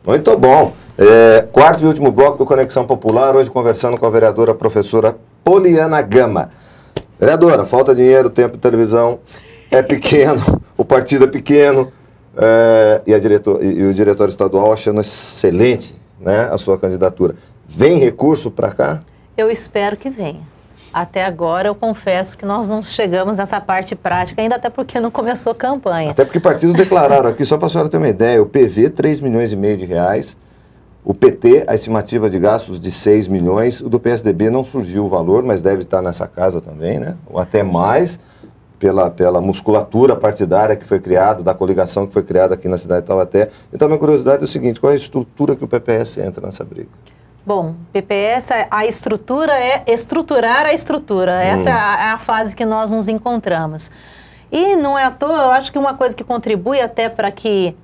Muito bom. Quarto e último bloco do Conexão Popular, hoje conversando com a vereadora professora Poliana Gama. Vereadora, falta dinheiro, o tempo de televisão é pequeno, o partido é pequeno, e o diretor estadual achando excelente, né, a sua candidatura. Vem recurso para cá? Eu espero que venha. Até agora, eu confesso que nós não chegamos nessa parte prática ainda, até porque não começou campanha. Até porque partidos declararam aqui, só para a senhora ter uma ideia, o PV, 3,5 milhões de reais, o PT, a estimativa de gastos de 6 milhões, o do PSDB não surgiu o valor, mas deve estar nessa casa também, né? Ou até mais, pela musculatura partidária que foi criada, da coligação que foi criada aqui na cidade de Taubaté. Então, minha curiosidade é o seguinte, qual é a estrutura que o PPS entra nessa briga? Bom, PPS, a estrutura é estruturar a estrutura. Essa é a fase que nós nos encontramos. E não é à toa, eu acho que uma coisa que contribui até para que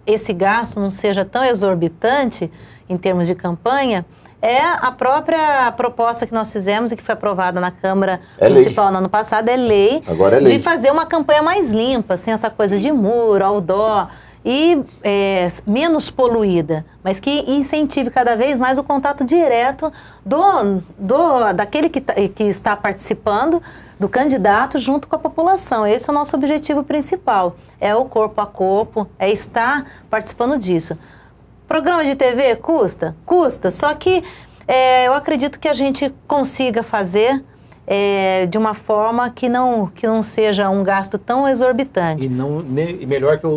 esse gasto não seja tão exorbitante em termos de campanha é a própria proposta que nós fizemos e que foi aprovada na Câmara Municipal no ano passado, Agora é lei, de fazer uma campanha mais limpa, sem essa coisa de muro, outdoor, e menos poluída, mas que incentive cada vez mais o contato direto daquele que está participando, do candidato junto com a população. Esse é o nosso objetivo principal, é o corpo a corpo, é estar participando disso. Programa de TV custa? Custa, só que eu acredito que a gente consiga fazer de uma forma que não seja um gasto tão exorbitante. E melhor que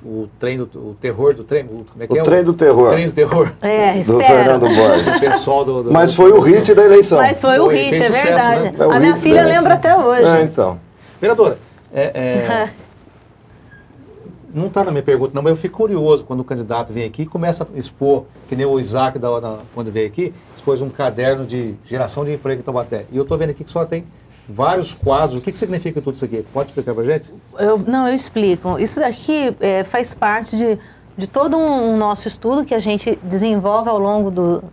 o trem do terror do trem. Como é que o trem do terror. O trem do terror. Do Fernando Borges. O pessoal Mas foi o hit da eleição. Mas foi o hit, é verdade. Né? A minha filha lembra até hoje. Então. Vereadora, não está na minha pergunta, não, mas eu fico curioso quando o candidato vem aqui e começa a expor, que nem o Isaac, quando veio aqui, expôs um caderno de geração de emprego em Taubaté. E eu estou vendo aqui que só tem vários quadros. O que significa tudo isso aqui? Pode explicar para a gente? Eu explico. Isso daqui faz parte de todo um nosso estudo que a gente desenvolve ao longo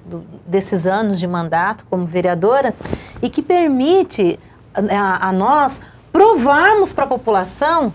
desses anos de mandato como vereadora e que permite a nós provarmos para a população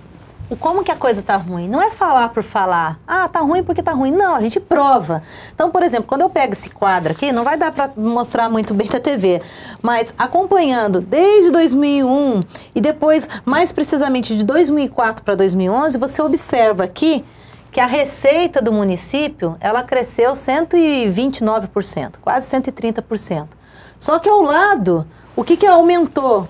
como que a coisa está ruim. Não é falar por falar, tá ruim porque está ruim. Não, a gente prova. Então, por exemplo, quando eu pego esse quadro aqui, não vai dar para mostrar muito bem na TV, mas acompanhando desde 2001 e depois, mais precisamente, de 2004 para 2011, você observa aqui que a receita do município, ela cresceu 129%, quase 130%. Só que ao lado, o que aumentou?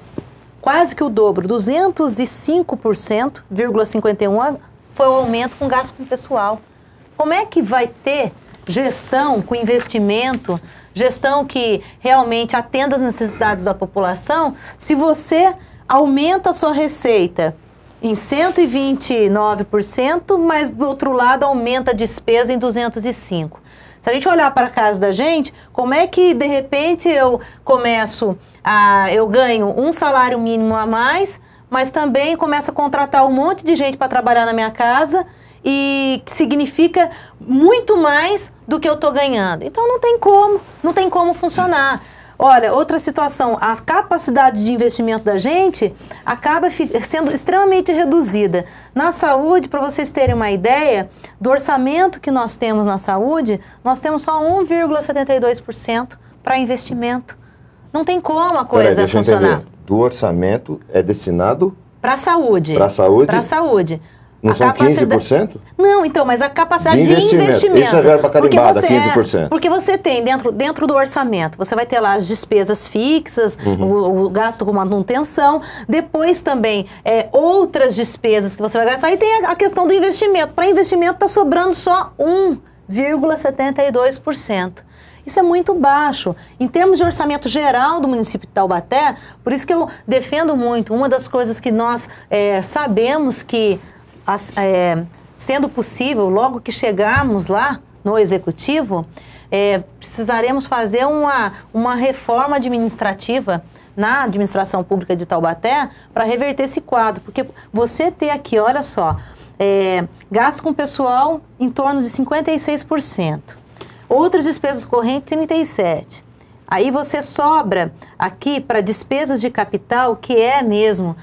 Quase que o dobro, 205,51% foi o aumento com gasto com pessoal. Como é que vai ter gestão com investimento, gestão que realmente atenda às necessidades da população, se você aumenta a sua receita em 129%, mas do outro lado aumenta a despesa em 205%? Se a gente olhar para a casa da gente, como é que de repente eu ganho um salário mínimo a mais, mas também começo a contratar um monte de gente para trabalhar na minha casa e que significa muito mais do que eu estou ganhando. Então não tem como funcionar. Olha, outra situação, a capacidade de investimento da gente acaba sendo extremamente reduzida. Na saúde, para vocês terem uma ideia, do orçamento que nós temos na saúde, nós temos só 1,72% para investimento. Não tem como a coisa funcionar. Do orçamento é destinado? Para a saúde. Para a saúde? Para a saúde. Não são 15%? Não, então, mas a capacidade de investimento. Isso é verba carimbada, 15%. Porque você tem dentro do orçamento, você vai ter lá as despesas fixas, o gasto com manutenção, depois também outras despesas que você vai gastar, e tem a questão do investimento. Para investimento está sobrando só 1,72%. Isso é muito baixo. Em termos de orçamento geral do município de Taubaté, por isso que eu defendo muito, uma das coisas que nós sabemos que sendo possível, logo que chegarmos lá no Executivo, precisaremos fazer uma reforma administrativa na administração pública de Taubaté para reverter esse quadro. Porque você ter aqui, olha só, gasto com pessoal em torno de 56%, outras despesas correntes 37%. Aí você sobra aqui para despesas de capital, que é mesmo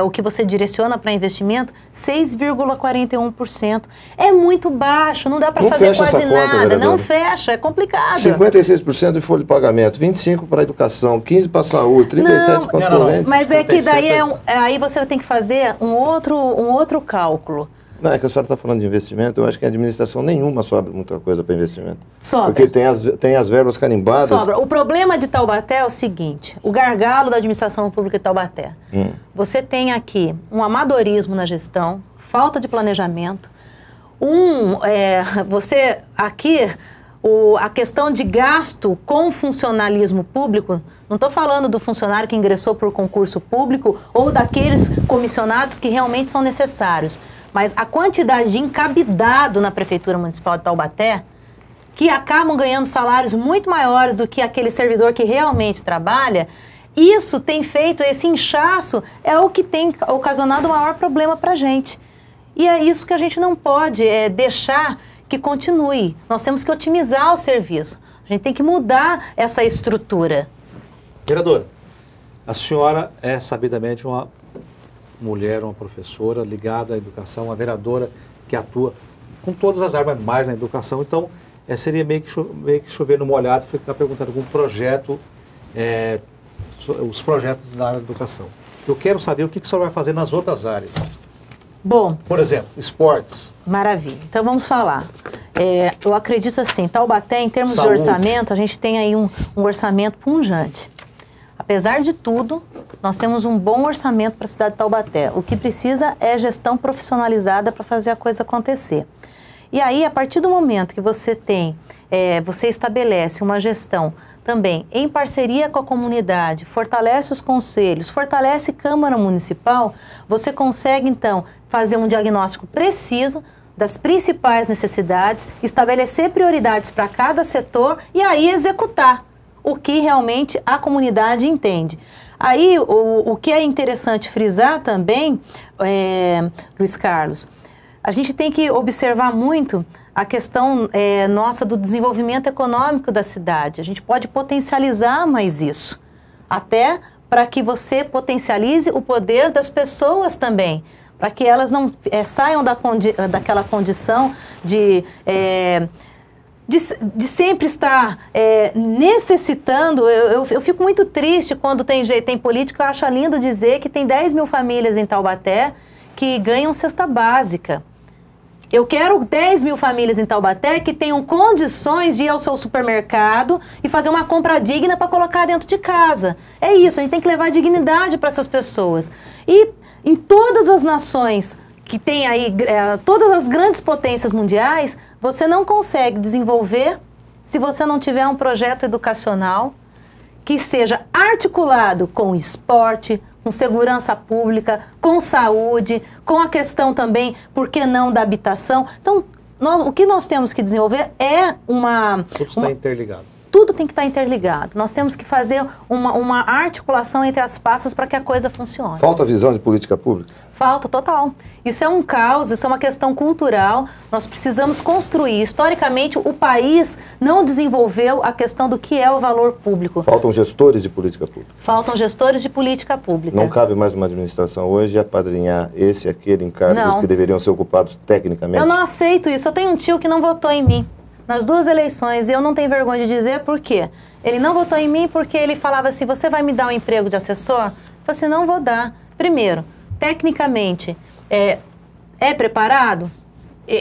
o que você direciona para investimento, 6,41%. É muito baixo, não dá para fazer quase nada. Não fecha, é complicado. 56% de folha de pagamento, 25% para a educação, 15% para a saúde, 37% para a corrente. Mas é que daí aí você tem que fazer um outro cálculo. Não, é que a senhora está falando de investimento, eu acho que a administração nenhuma sobra muita coisa para investimento. Sobra. Porque tem as verbas carimbadas. Sobra. O problema de Taubaté é o seguinte, o gargalo da administração pública de Taubaté. Você tem aqui um amadorismo na gestão, falta de planejamento, a questão de gasto com funcionalismo público, não estou falando do funcionário que ingressou por concurso público ou daqueles comissionados que realmente são necessários, mas a quantidade de encabidado na Prefeitura Municipal de Taubaté, que acabam ganhando salários muito maiores do que aquele servidor que realmente trabalha, isso tem feito, esse inchaço é o que tem ocasionado o maior problema para a gente. E é isso que a gente não pode deixar que continue. Nós temos que otimizar o serviço. A gente tem que mudar essa estrutura. Vereadora, a senhora é sabidamente uma mulher, uma professora ligada à educação, uma vereadora que atua com todas as armas mais na educação. Então, seria meio que chover no molhado ficar perguntando algum projeto, os projetos na área da educação. Eu quero saber o que a senhora vai fazer nas outras áreas. Bom, por exemplo, esportes. Maravilha. Então vamos falar. Eu acredito assim, Taubaté, em termos Saúde. de orçamento, a gente tem aí um orçamento punjante. Apesar de tudo, nós temos um bom orçamento para a cidade de Taubaté. O que precisa é gestão profissionalizada para fazer a coisa acontecer. E aí, a partir do momento que você você estabelece uma gestão também em parceria com a comunidade, fortalece os conselhos, fortalece Câmara Municipal, você consegue, então, fazer um diagnóstico preciso das principais necessidades, estabelecer prioridades para cada setor e aí executar o que realmente a comunidade entende. Aí, o que é interessante frisar também, Luiz Carlos, a gente tem que observar muito a questão nossa do desenvolvimento econômico da cidade. A gente pode potencializar mais isso, até para que você potencialize o poder das pessoas também, para que elas não saiam daquela condição de sempre estar necessitando. Eu fico muito triste quando tem político. Eu acho lindo dizer que tem 10 mil famílias em Taubaté que ganham cesta básica. Eu quero 10 mil famílias em Taubaté que tenham condições de ir ao seu supermercado e fazer uma compra digna para colocar dentro de casa. É isso, a gente tem que levar dignidade para essas pessoas. E em todas as nações que tem aí, todas as grandes potências mundiais, você não consegue desenvolver se você não tiver um projeto educacional que seja articulado com esporte, com segurança pública, com saúde, com a questão também, por que não, da habitação. Então, o que nós temos que desenvolver é Tudo está interligado. Tudo tem que estar interligado. Nós temos que fazer uma articulação entre as pastas para que a coisa funcione. Falta visão de política pública? Falta, total. Isso é um caos, isso é uma questão cultural. Nós precisamos construir. Historicamente, o país não desenvolveu a questão do que é o valor público. Faltam gestores de política pública? Faltam gestores de política pública. Não cabe mais uma administração hoje apadrinhar esse e aquele encargos que deveriam ser ocupados tecnicamente? Eu não aceito isso. Eu tenho um tio que não votou em mim nas 2 eleições e eu não tenho vergonha de dizer por quê. Ele não votou em mim porque ele falava assim, você vai me dar um emprego de assessor? Eu falei assim, não vou dar. Primeiro, tecnicamente, é preparado?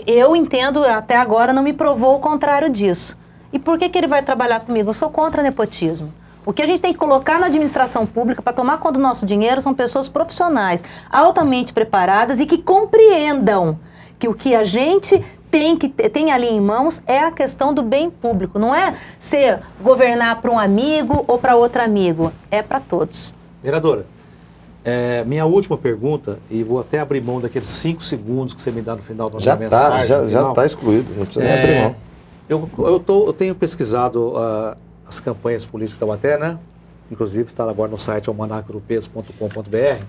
Eu entendo, até agora não me provou o contrário disso. E por que ele vai trabalhar comigo? Eu sou contra nepotismo. O que a gente tem que colocar na administração pública para tomar conta do nosso dinheiro são pessoas profissionais, altamente preparadas e que compreendam que o que a gente tem ali em mãos é a questão do bem público. Não é governar para um amigo ou para outro amigo. É para todos. Vereadora, minha última pergunta, e vou até abrir mão daqueles 5 segundos que você me dá no final da minha mensagem. Já está excluído, não precisa nem abrir mão. Eu tenho pesquisado as campanhas políticas da Taubaté, né? Inclusive está agora no site almanaceuropeus.com.br.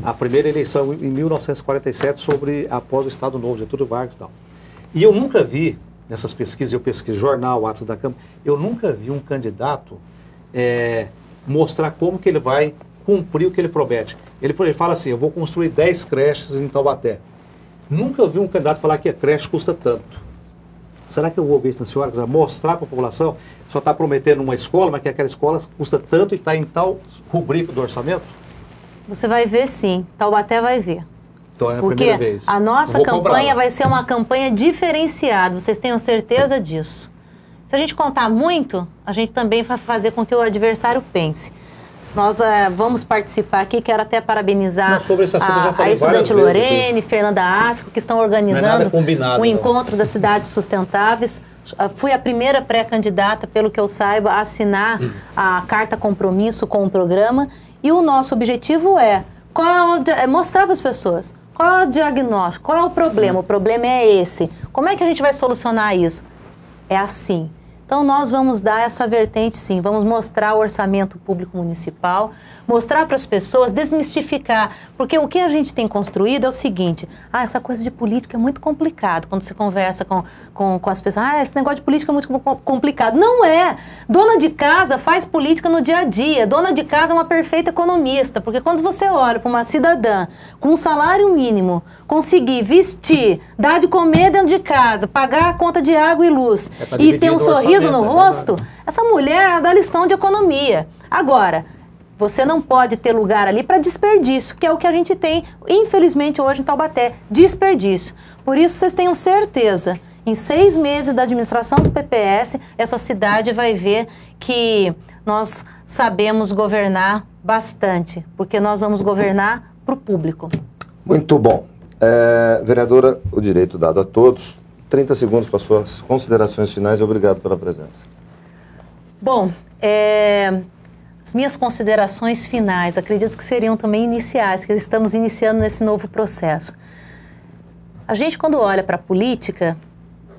A primeira eleição em 1947 após o Estado Novo, Getúlio Vargas e tal. E eu nunca vi, nessas pesquisas, eu pesquiso jornal, atos da Câmara, eu nunca vi um candidato mostrar como que ele vai cumprir o que ele promete. Ele fala assim, eu vou construir 10 creches em Taubaté. Nunca vi um candidato falar que a creche custa tanto. Será que eu vou ver isso na senhora? Mostrar para a população, só está prometendo uma escola, mas que aquela escola custa tanto e está em tal rubrica do orçamento? Você vai ver sim, Taubaté vai ver. Então é a Porque primeira vez. a nossa campanha vai ser uma campanha diferenciada, vocês tenham certeza disso. Se a gente contar muito, a gente também vai fazer com que o adversário pense. Nós vamos participar aqui, quero até parabenizar sobre esse assunto eu já falei a estudante várias vezes Lorene, Fernanda Asco, que estão organizando o encontro das cidades sustentáveis. Fui a primeira pré-candidata, pelo que eu saiba, a assinar a carta compromisso com o programa. E o nosso objetivo é mostrar para as pessoas qual é o diagnóstico, qual é o problema. O problema é esse. Como é que a gente vai solucionar isso? É assim. Então, nós vamos dar essa vertente, sim. Vamos mostrar o orçamento público municipal, mostrar para as pessoas, desmistificar. Porque o que a gente tem construído é o seguinte, essa coisa de política é muito complicado. Quando você conversa com as pessoas, esse negócio de política é muito complicado. Não é! Dona de casa faz política no dia a dia. Dona de casa é uma perfeita economista. Porque quando você olha para uma cidadã com um salário mínimo, conseguir vestir, dar de comer dentro de casa, pagar a conta de água e luz, e ter um sorriso no rosto, essa mulher dá lição de economia. Agora, você não pode ter lugar ali para desperdício, que é o que a gente tem, infelizmente, hoje em Taubaté, desperdício. Por isso, vocês tenham certeza, em 6 meses da administração do PPS, essa cidade vai ver que nós sabemos governar bastante, porque nós vamos governar para o público. Muito bom. Vereadora, o direito dado a todos. 30 segundos para suas considerações finais e obrigado pela presença. Bom, as minhas considerações finais, acredito que seriam também iniciais, porque estamos iniciando nesse novo processo. A gente, quando olha para a política,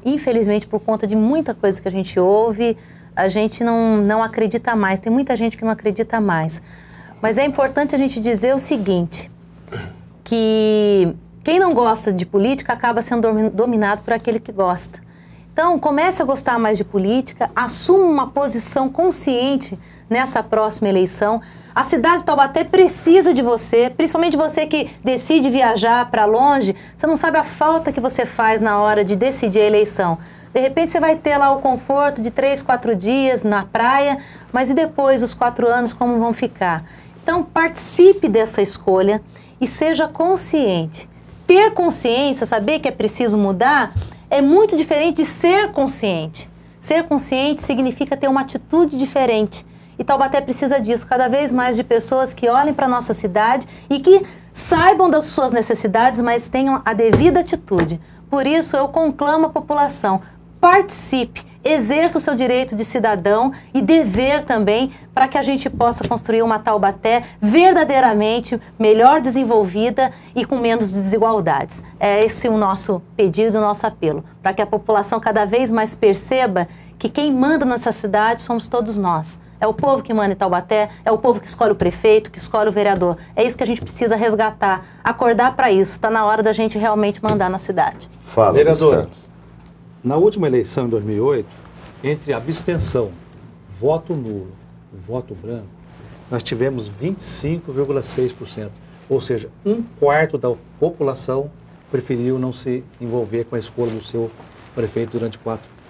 infelizmente, por conta de muita coisa que a gente ouve, a gente não acredita mais. Tem muita gente que não acredita mais. Mas é importante a gente dizer o seguinte, que quem não gosta de política acaba sendo dominado por aquele que gosta. Então, comece a gostar mais de política, assuma uma posição consciente nessa próxima eleição. A cidade de Taubaté precisa de você, principalmente você que decide viajar para longe. Você não sabe a falta que você faz na hora de decidir a eleição. De repente você vai ter lá o conforto de 3, 4 dias na praia, mas e depois, os 4 anos, como vão ficar? Então, participe dessa escolha e seja consciente. Ter consciência, saber que é preciso mudar, é muito diferente de ser consciente. Ser consciente significa ter uma atitude diferente. E Taubaté precisa disso, cada vez mais de pessoas que olhem para a nossa cidade e que saibam das suas necessidades, mas tenham a devida atitude. Por isso, eu conclamo a população, participe, exerça o seu direito de cidadão e dever também para que a gente possa construir uma Taubaté verdadeiramente melhor desenvolvida e com menos desigualdades. É esse o nosso pedido, o nosso apelo, para que a população cada vez mais perceba que quem manda nessa cidade somos todos nós. É o povo que manda em Taubaté, é o povo que escolhe o prefeito, que escolhe o vereador. É isso que a gente precisa resgatar, acordar para isso. Está na hora da gente realmente mandar na cidade. Fala, vereador. Na última eleição, em 2008, entre abstenção, voto nulo e voto branco, nós tivemos 25,6%. Ou seja, 1/4 da população preferiu não se envolver com a escolha do seu prefeito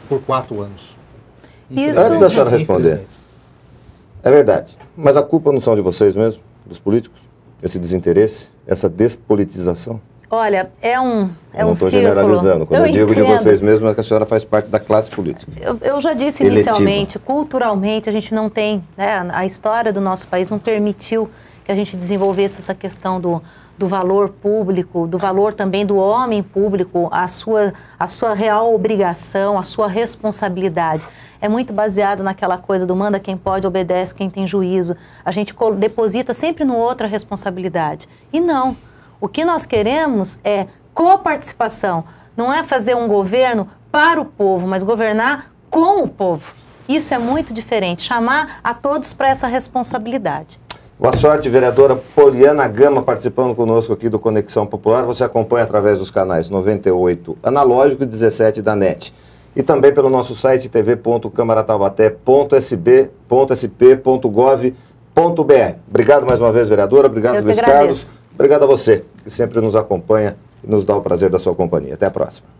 por 4 anos. Isso. Antes da senhora responder, é verdade, mas a culpa não são de vocês mesmo, dos políticos? Esse desinteresse, essa despolitização? Olha, é um círculo. Não estou generalizando. Quando eu digo de vocês mesmos, é que a senhora faz parte da classe política. Eu já disse inicialmente, culturalmente, a gente não tem, né, a história do nosso país não permitiu que a gente desenvolvesse essa questão do valor público, do valor também do homem público, a sua real obrigação, a sua responsabilidade. É muito baseado naquela coisa do manda quem pode, obedece quem tem juízo. A gente deposita sempre no outro a responsabilidade. E não. O que nós queremos é coparticipação. Não é fazer um governo para o povo, mas governar com o povo. Isso é muito diferente. Chamar a todos para essa responsabilidade. Boa sorte, vereadora Poliana Gama, participando conosco aqui do Conexão Popular. Você acompanha através dos canais 98 analógico e 17 da NET. e também pelo nosso site tv.camarataubaté.sp.gov.br. Obrigado mais uma vez, vereadora. Obrigado, Luiz Carlos. Obrigado a você, que sempre nos acompanha e nos dá o prazer da sua companhia. Até a próxima.